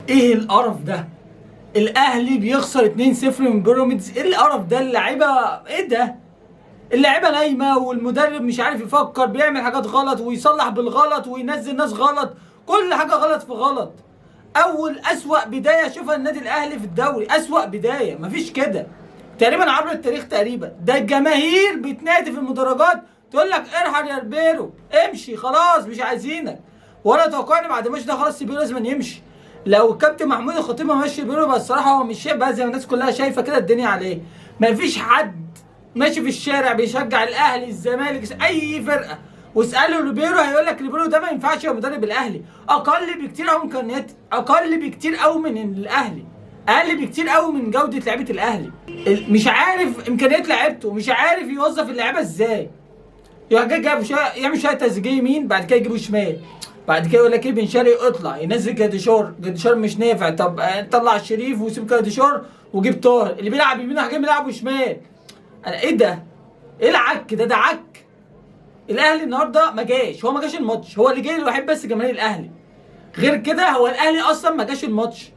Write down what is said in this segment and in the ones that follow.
ايه القرف ده؟ الاهلي بيخسر 2-0 من بيراميدز. ايه القرف ده؟ اللعيبه ايه ده؟ اللعيبه نايمه والمدرب مش عارف يفكر، بيعمل حاجات غلط ويصلح بالغلط وينزل ناس غلط، كل حاجه غلط في غلط. اول اسوأ بدايه اشوفها النادي الاهلي في الدوري، اسوأ بدايه، مفيش كده تقريبا عبر التاريخ تقريبا. ده الجماهير بتنادي في المدرجات تقول لك ارحل يا ربيرو، امشي خلاص مش عايزينك. وانا توقعني بعد الماتش ده خلاص بيرو لازم يمشي. لو الكابتن محمود الخطيب ما مشي بيرو، بس الصراحه هو مش شايف بقى زي ما الناس كلها شايفه كده الدنيا عليه. مفيش حد ماشي في الشارع بيشجع الاهلي الزمالك اي فرقه واساله ريبيرو هيقول لك ريبيرو ده ما ينفعش يبقى مدرب الاهلي. اقل بكتير قوي امكانيات، اقل بكتير قوي من الاهلي، اقل بكتير قوي من جوده لعيبه الاهلي. مش عارف امكانيات لعيبته، مش عارف يوظف اللعيبه ازاي. يروح جاي جايب يعمل شويه تسجيل يمين، بعد كده يجيبه شمال، بعد كده يقول لك ايه بن شرقي اطلع ينزل جدشار، جدشار مش نافع، طب طلع الشريف وسيب جدشار وجيب طاهر اللي بيلعب يمين راح جاي بيلعبه شمال. انا ايه ده؟ ايه العك ده؟ ده عك. الاهلي النهارده ما جاش، هو ما جاش الماتش، هو اللي جاي الوحيد بس جماهير الاهلي. غير كده هو الاهلي اصلا ما جاش الماتش.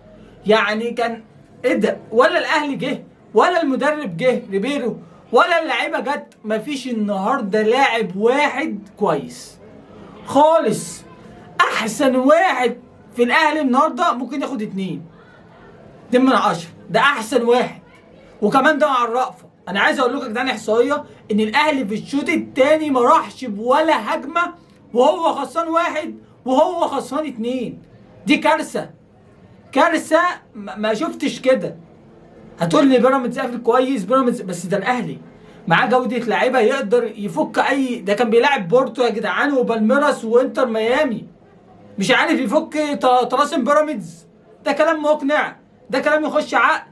يعني كان ايه ده؟ ولا الاهلي جه ولا المدرب جه ريبيرو ولا اللعيبه جت. مفيش النهارده لاعب واحد كويس خالص. احسن واحد في الاهلي النهارده ممكن ياخد 2 من 10، ده احسن واحد، وكمان ده مع الرأفة. انا عايز اقول لكم يا جدعان احصائيه ان الاهلي في الشوط الثاني ما راحش بولا هجمه وهو خسران 1 وهو خسران 2. دي كارثه، كارثه ما شفتش كده. هتقول لي بيراميدز قافل كويس، بيراميدز بس ده الاهلي معاه جوده لعيبه يقدر يفك اي. ده كان بيلاعب بورتو يا جدعان وبالميراس وانتر ميامي، مش عارف يفك طلاسم بيراميدز. ده كلام مقنع؟ ده كلام يخش عقل؟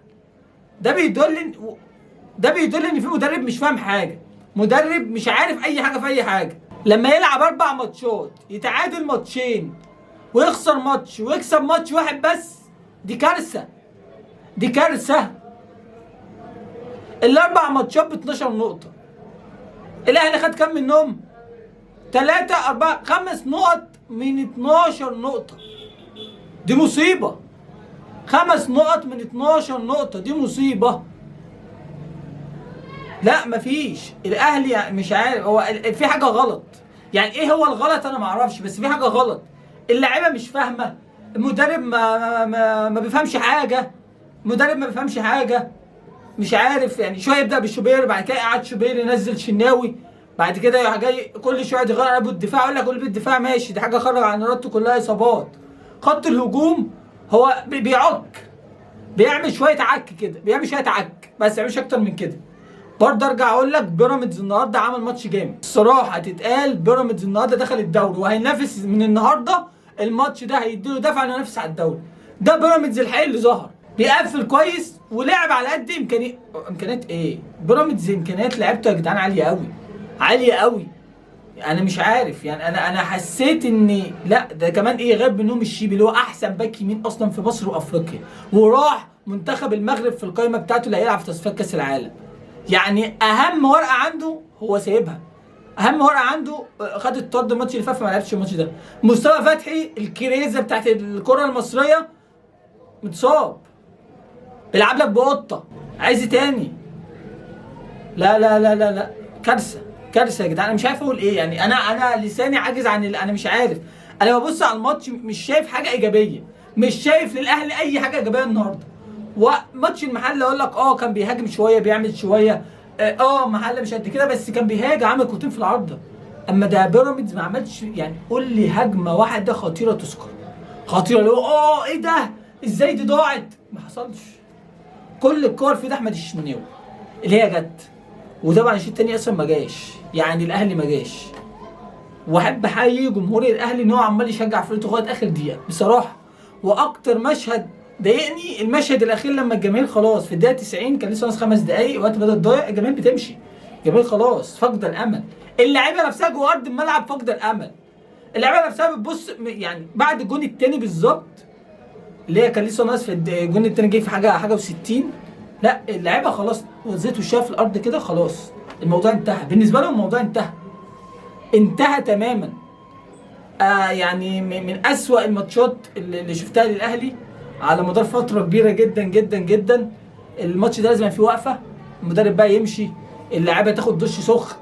ده بيدل ان في مدرب مش فاهم حاجه، مدرب مش عارف اي حاجه في اي حاجه. لما يلعب 4 ماتشات يتعادل ماتشين ويخسر ماتش ويكسب ماتش واحد بس، دي كارثه، دي كارثه. ال4 ماتشات ب 12 نقطه، الاهلي خد كام منهم؟ 3 4 5 نقط من 12 نقطه، دي مصيبه. 5 نقط من 12 نقطه، دي مصيبه. لا مفيش. الاهلي مش عارف، هو في حاجه غلط. يعني ايه هو الغلط؟ انا ما اعرفش، بس في حاجه غلط. اللعيبه مش فاهمه، المدرب ما بيفهمش حاجه، المدرب ما بيفهمش حاجه. مش عارف يعني، شويه يبدا بالشوبير، بعد كده قعد شوبير ينزل شناوي، بعد كده يروح جاي كل شويه يغير ابو الدفاع. يقول لك قلب الدفاع ماشي، دي حاجه خرج عن ارادته، كلها اصابات. خط الهجوم هو بيعك، بيعمل شويه عك كده، بيعمل شويه عك بس، ما بيعملش اكتر من كده. برضه ارجع اقول لك بيراميدز النهارده عمل ماتش جامد الصراحه. تتقال بيراميدز النهارده دخل الدوري وهينافس من النهارده. الماتش ده هيديله دفعه انه ينافس على الدوري. ده بيراميدز الحقيقي اللي ظهر، بيقفل كويس ولعب على قد امكانيات ايه؟ بيراميدز امكانيات لعبته يا جدعان عاليه قوي، عاليه قوي. انا مش عارف يعني، انا حسيت ان لا، ده كمان ايه، غاب منهم الشيبي اللي هو احسن باك يمين اصلا في مصر وافريقيا، وراح منتخب المغرب في القائمه بتاعته اللي هيلعب في تصفيات كاس العالم. يعني اهم ورقه عنده هو سايبها، اهم ورقه عنده خد الطرد الماتش اللي فات فما لعبش الماتش ده. مصطفى فتحي الكريزه بتاعت الكره المصريه متصاب، بيلعب لك بقطه، عايز تاني؟ لا لا لا لا لا، كارثه، كارثه يا جدعان. انا مش عارف اقول ايه يعني، انا لساني عاجز عن انا مش عارف. انا ببص على الماتش مش شايف حاجه ايجابيه، مش شايف للاهلي اي حاجه ايجابيه النهارده. وماتش المحله اقول لك كان بيهاجم شويه، بيعمل شويه، محله مش قد كده بس كان بيهاجم، عمل كورتين في العارضه. اما ده بيراميدز ما عملش. يعني قول لي هجمه واحده خطيره تذكر، خطيره اللي هو ايه ده؟ ازاي دي ضاعت؟ ما حصلش. كل الكور في ده احمد الشناوي اللي هي جت، وطبعا الشوط الثاني اصلا ما جاش، يعني الاهلي ما جاش. واحب احيي جمهور الاهلي ان هو عمال يشجع فرقته لغايه اخر دقيقه بصراحه. واكتر مشهد ضايقني المشهد الاخير لما الجماهير خلاص في الدقيقه 90 كان لسه ناقص 5 دقائق وقت بدأ ضايع، الجماهير بتمشي، الجماهير خلاص فاقده الامل، اللعيبه نفسها جوه ارض الملعب فاقده الامل، اللعيبه نفسها بتبص يعني بعد الجون الثاني بالظبط اللي هي كان لسه ناقص في الجون الثاني جاي في حاجه و60. لا اللعيبه خلاص وزيت وشها في الارض كده، خلاص الموضوع انتهى بالنسبه لهم، الموضوع انتهى، انتهى تماما. يعني من اسوأ الماتشات اللي شفتها للاهلي. على مدار فتره كبيره جدا جدا جدا. الماتش ده لازم يبقى فيه وقفه، المدرب بقى يمشي، اللاعيبه تاخد دش سخن،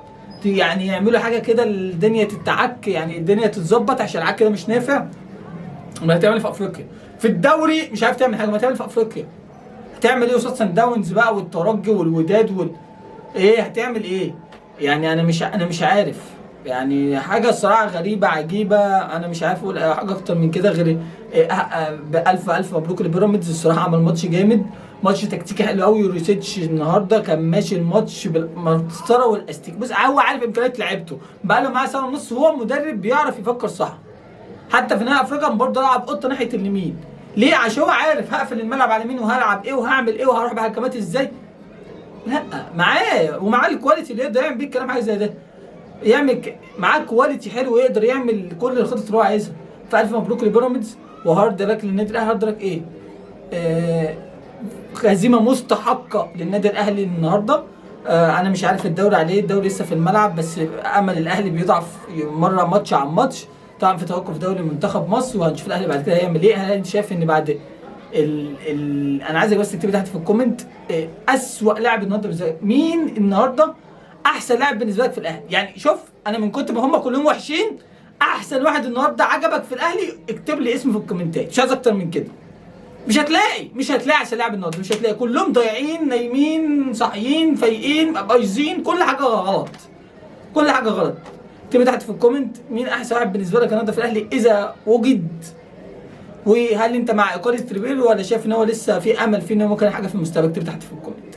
يعني يعملوا حاجه كده الدنيا تتعك، يعني الدنيا تتظبط، عشان العك كده مش نافع. ما هتعمل في افريقيا في الدوري مش عارف تعمل حاجه، ما هتعمل في افريقيا هتعمل ايه قصاد سان داونز بقى والترجي والوداد ايه هتعمل ايه؟ يعني انا مش عارف، يعني حاجه الصراحه غريبه عجيبه. انا مش عارف اقول حاجه اكتر من كده غير الف مبروك لبيراميدز. الصراحه عمل ماتش جامد، ماتش تكتيكي حلو قوي. يوريسيتش النهارده كان ماشي الماتش بالمسطره والاستيك. بص هو عارف امكانيات لعيبته، بقى له معاه سنه ونص، هو مدرب بيعرف يفكر صح. حتى في نهائي افريقيا برضه لعب قطه ناحيه اليمين، ليه؟ عشان هو عارف هقفل الملعب على مين وهلعب ايه وهعمل ايه وهروح بهجمات ازاي. لا معاه، ومعاه الكواليتي اللي يقدر يعمل بيه الكلام حاجه زي ده. معاه كواليتي حلو يقدر يعمل كل الخطط اللي هو عايزها. فالف مبروك لبيراميدز، وهارد لك للنادي الاهلي. هارد لك ايه؟ هزيمه مستحقه للنادي الاهلي النهارده. انا مش عارف الدوري عليه، الدوري لسه في الملعب، بس امل الاهلي بيضعف مره ماتش عن ماتش. طبعا في توقف دوري منتخب مصر، وهنشوف الاهلي بعد كده هيعمل ايه. هل انت شايف ان بعد انا عايزك بس تكتبي تحت في الكومنت اسوأ لاعب النهارده بالنسبه لك مين؟ النهارده احسن لاعب بالنسبه لك في الاهلي. يعني شوف، انا من كتر ما هم كلهم وحشين، احسن واحد النهارده عجبك في الاهلي اكتب لي اسمه في الكومنتات، مش عايز اكتر من كده. مش هتلاقي احسن لاعب النهارده، مش هتلاقي. كلهم ضايعين، نايمين، صاحيين، فايقين، بايظين، كل حاجه غلط، كل حاجه غلط. اكتبي تحت في الكومنت مين احسن واحد بالنسبه لك النهارده في الاهلي اذا وجد. وهل انت مع اقاله تريبيري ولا شايف ان هو لسه في امل فيه ان هو ممكن حاجه في المستقبل؟ اكتب تحت في الكومنت.